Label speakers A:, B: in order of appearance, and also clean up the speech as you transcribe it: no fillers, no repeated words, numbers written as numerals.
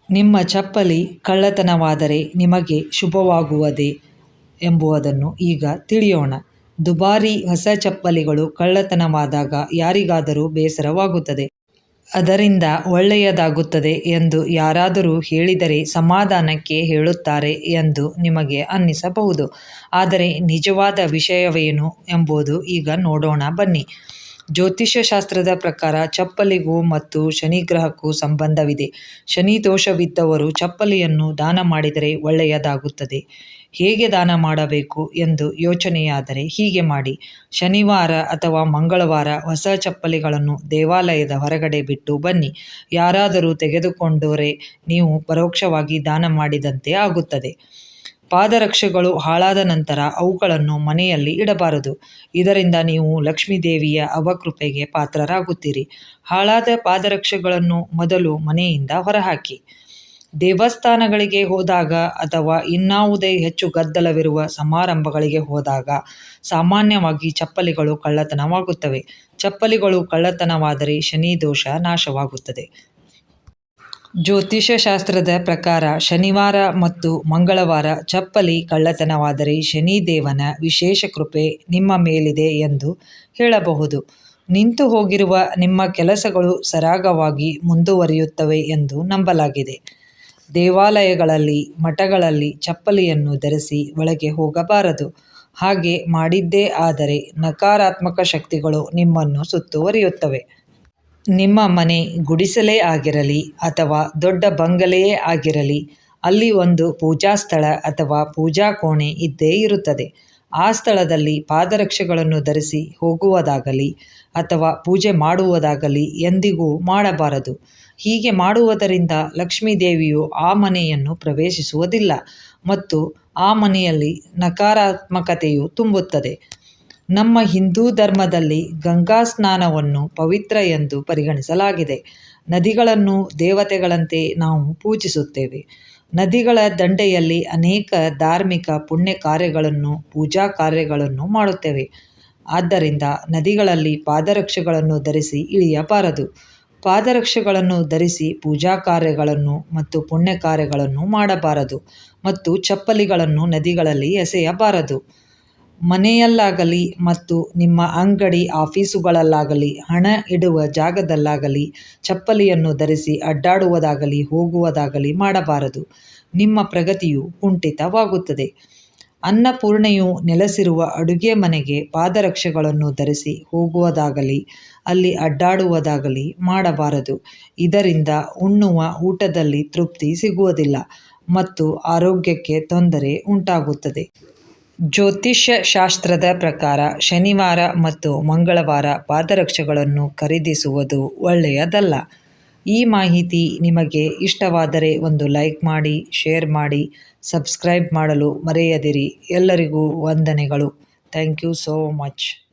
A: ನಿಮ್ಮ ಚಪ್ಪಲಿ ಕಳ್ಳತನವಾದರೆ ನಿಮಗೆ ಶುಭವಾಗುವುದೇ ಎಂಬುದನ್ನು ಈಗ ತಿಳಿಯೋಣ. ದುಬಾರಿ ಹೊಸ ಚಪ್ಪಲಿಗಳು ಕಳ್ಳತನವಾದಾಗ ಯಾರಿಗಾದರೂ ಬೇಸರವಾಗುತ್ತದೆ. ಅದರಿಂದ ಒಳ್ಳೆಯದಾಗುತ್ತದೆ ಎಂದು ಯಾರಾದರೂ ಹೇಳಿದರೆ ಸಮಾಧಾನಕ್ಕೆ ಹೇಳುತ್ತಾರೆ ಎಂದು ನಿಮಗೆ ಅನ್ನಿಸಬಹುದು. ಆದರೆ ನಿಜವಾದ ವಿಷಯವೇನು ಎಂಬುದು ಈಗ ನೋಡೋಣ ಬನ್ನಿ. ಜ್ಯೋತಿಷ್ಯ ಶಾಸ್ತ್ರದ ಪ್ರಕಾರ ಚಪ್ಪಲಿಗೂ ಮತ್ತು ಶನಿಗ್ರಹಕ್ಕೂ ಸಂಬಂಧವಿದೆ. ಶನಿ ದೋಷವಿದ್ದವರು ಚಪ್ಪಲಿಯನ್ನು ದಾನ ಮಾಡಿದರೆ ಒಳ್ಳೆಯದಾಗುತ್ತದೆ. ಹೇಗೆ ದಾನ ಮಾಡಬೇಕು ಎಂದು ಯೋಚನೆಯಾದರೆ ಹೀಗೆ ಮಾಡಿ. ಶನಿವಾರ ಅಥವಾ ಮಂಗಳವಾರ ಹೊಸ ಚಪ್ಪಲಿಗಳನ್ನು ದೇವಾಲಯದ ಹೊರಗಡೆ ಬಿಟ್ಟು ಬನ್ನಿ. ಯಾರಾದರೂ ತೆಗೆದುಕೊಂಡರೆ ನೀವು ಪರೋಕ್ಷವಾಗಿ ದಾನ ಮಾಡಿದಂತೆ ಆಗುತ್ತದೆ. ಪಾದರಕ್ಷೆಗಳು ಹಾಳಾದ ನಂತರ ಅವುಗಳನ್ನು ಮನೆಯಲ್ಲಿ ಇಡಬಾರದು. ಇದರಿಂದ ನೀವು ಲಕ್ಷ್ಮೀದೇವಿಯ ಅವಕೃಪೆಗೆ ಪಾತ್ರರಾಗುತ್ತೀರಿ. ಹಾಳಾದ ಪಾದರಕ್ಷೆಗಳನ್ನು ಮೊದಲು ಮನೆಯಿಂದ ಹೊರಹಾಕಿ. ದೇವಸ್ಥಾನಗಳಿಗೆ ಹೋದಾಗ ಅಥವಾ ಇನ್ನಾವುದೇ ಹೆಚ್ಚು ಗದ್ದಲವಿರುವ ಸಮಾರಂಭಗಳಿಗೆ ಹೋದಾಗ ಸಾಮಾನ್ಯವಾಗಿ ಚಪ್ಪಲಿಗಳು ಕಳ್ಳತನವಾಗುತ್ತವೆ. ಚಪ್ಪಲಿಗಳು ಕಳ್ಳತನವಾದರೆ ಶನಿ ದೋಷ ನಾಶವಾಗುತ್ತದೆ. ಜ್ಯೋತಿಷ್ಯ ಶಾಸ್ತ್ರದ ಪ್ರಕಾರ ಶನಿವಾರ ಮತ್ತು ಮಂಗಳವಾರ ಚಪ್ಪಲಿ ಕಳ್ಳತನವಾದರೆ ಶನಿದೇವನ ವಿಶೇಷ ಕೃಪೆ ನಿಮ್ಮ ಮೇಲಿದೆ ಎಂದು ಹೇಳಬಹುದು. ನಿಂತು ಹೋಗಿರುವ ನಿಮ್ಮ ಕೆಲಸಗಳು ಸರಾಗವಾಗಿ ಮುಂದುವರಿಯುತ್ತವೆ ಎಂದು ನಂಬಲಾಗಿದೆ. ದೇವಾಲಯಗಳಲ್ಲಿ, ಮಠಗಳಲ್ಲಿ ಚಪ್ಪಲಿಯನ್ನು ಧರಿಸಿ ಒಳಗೆ ಹೋಗಬಾರದು. ಹಾಗೆ ಮಾಡಿದ್ದೇ ಆದರೆ ನಕಾರಾತ್ಮಕ ಶಕ್ತಿಗಳು ನಿಮ್ಮನ್ನು ಸುತ್ತುವರಿಯುತ್ತವೆ. ನಿಮ್ಮ ಮನೆ ಗುಡಿಸಲೇ ಆಗಿರಲಿ ಅಥವಾ ದೊಡ್ಡ ಬಂಗಲೆಯೇ ಆಗಿರಲಿ, ಅಲ್ಲಿ ಒಂದು ಪೂಜಾ ಸ್ಥಳ ಅಥವಾ ಪೂಜಾ ಕೋಣೆ ಇದ್ದೇ ಇರುತ್ತದೆ. ಆ ಸ್ಥಳದಲ್ಲಿ ಪಾದರಕ್ಷೆಗಳನ್ನು ಧರಿಸಿ ಹೋಗುವುದಾಗಲಿ ಅಥವಾ ಪೂಜೆ ಮಾಡುವುದಾಗಲಿ ಎಂದಿಗೂ ಮಾಡಬಾರದು. ಹೀಗೆ ಮಾಡುವುದರಿಂದ ಲಕ್ಷ್ಮೀದೇವಿಯು ಆ ಮನೆಯನ್ನು ಪ್ರವೇಶಿಸುವುದಿಲ್ಲ ಮತ್ತು ಆ ಮನೆಯಲ್ಲಿ ನಕಾರಾತ್ಮಕತೆಯು ತುಂಬುತ್ತದೆ. ನಮ್ಮ ಹಿಂದೂ ಧರ್ಮದಲ್ಲಿ ಗಂಗಾ ಸ್ನಾನವನ್ನು ಪವಿತ್ರ ಎಂದು ಪರಿಗಣಿಸಲಾಗಿದೆ. ನದಿಗಳನ್ನು ದೇವತೆಗಳಂತೆ ನಾವು ಪೂಜಿಸುತ್ತೇವೆ. ನದಿಗಳ ದಂಡೆಯಲ್ಲಿ ಅನೇಕ ಧಾರ್ಮಿಕ ಪುಣ್ಯ ಕಾರ್ಯಗಳನ್ನು, ಪೂಜಾ ಕಾರ್ಯಗಳನ್ನು ಮಾಡುತ್ತೇವೆ. ಆದ್ದರಿಂದ ನದಿಗಳಲ್ಲಿ ಪಾದರಕ್ಷೆಗಳನ್ನು ಧರಿಸಿ ಇಳಿಯಬಾರದು. ಪಾದರಕ್ಷೆಗಳನ್ನು ಧರಿಸಿ ಪೂಜಾ ಕಾರ್ಯಗಳನ್ನು ಮತ್ತು ಪುಣ್ಯ ಕಾರ್ಯಗಳನ್ನು ಮಾಡಬಾರದು ಮತ್ತು ಚಪ್ಪಲಿಗಳನ್ನು ನದಿಗಳಲ್ಲಿ ಎಸೆಯಬಾರದು. ಮನೆಯಲ್ಲಾಗಲಿ ಮತ್ತು ನಿಮ್ಮ ಅಂಗಡಿ, ಆಫೀಸುಗಳಲ್ಲಾಗಲಿ, ಹಣ ಇಡುವ ಜಾಗದಲ್ಲಾಗಲಿ ಚಪ್ಪಲಿಯನ್ನು ಧರಿಸಿ ಅಡ್ಡಾಡುವುದಾಗಲಿ ಹೋಗುವುದಾಗಲಿ ಮಾಡಬಾರದು. ನಿಮ್ಮ ಪ್ರಗತಿಯು ಕುಂಠಿತವಾಗುತ್ತದೆ. ಅನ್ನಪೂರ್ಣೆಯು ನೆಲೆಸಿರುವ ಅಡುಗೆ ಮನೆಗೆ ಪಾದರಕ್ಷೆಗಳನ್ನು ಧರಿಸಿ ಹೋಗುವುದಾಗಲಿ ಅಲ್ಲಿ ಅಡ್ಡಾಡುವುದಾಗಲಿ ಮಾಡಬಾರದು. ಇದರಿಂದ ಉಣ್ಣುವ ಊಟದಲ್ಲಿ ತೃಪ್ತಿ ಸಿಗುವುದಿಲ್ಲ ಮತ್ತು ಆರೋಗ್ಯಕ್ಕೆ ತೊಂದರೆ ಉಂಟಾಗುತ್ತದೆ. ಜ್ಯೋತಿಷ್ಯ ಶಾಸ್ತ್ರದ ಪ್ರಕಾರ ಶನಿವಾರ ಮತ್ತು ಮಂಗಳವಾರ ಪಾದರಕ್ಷೆಗಳನ್ನು ಖರೀದಿಸುವುದು ಒಳ್ಳೆಯದಲ್ಲ. ಈ ಮಾಹಿತಿ ನಿಮಗೆ ಇಷ್ಟವಾದರೆ ಒಂದು ಲೈಕ್ ಮಾಡಿ, ಶೇರ್ ಮಾಡಿ, ಸಬ್ಸ್ಕ್ರೈಬ್ ಮಾಡಲು ಮರೆಯದಿರಿ. ಎಲ್ಲರಿಗೂ ವಂದನೆಗಳು. Thank you so much.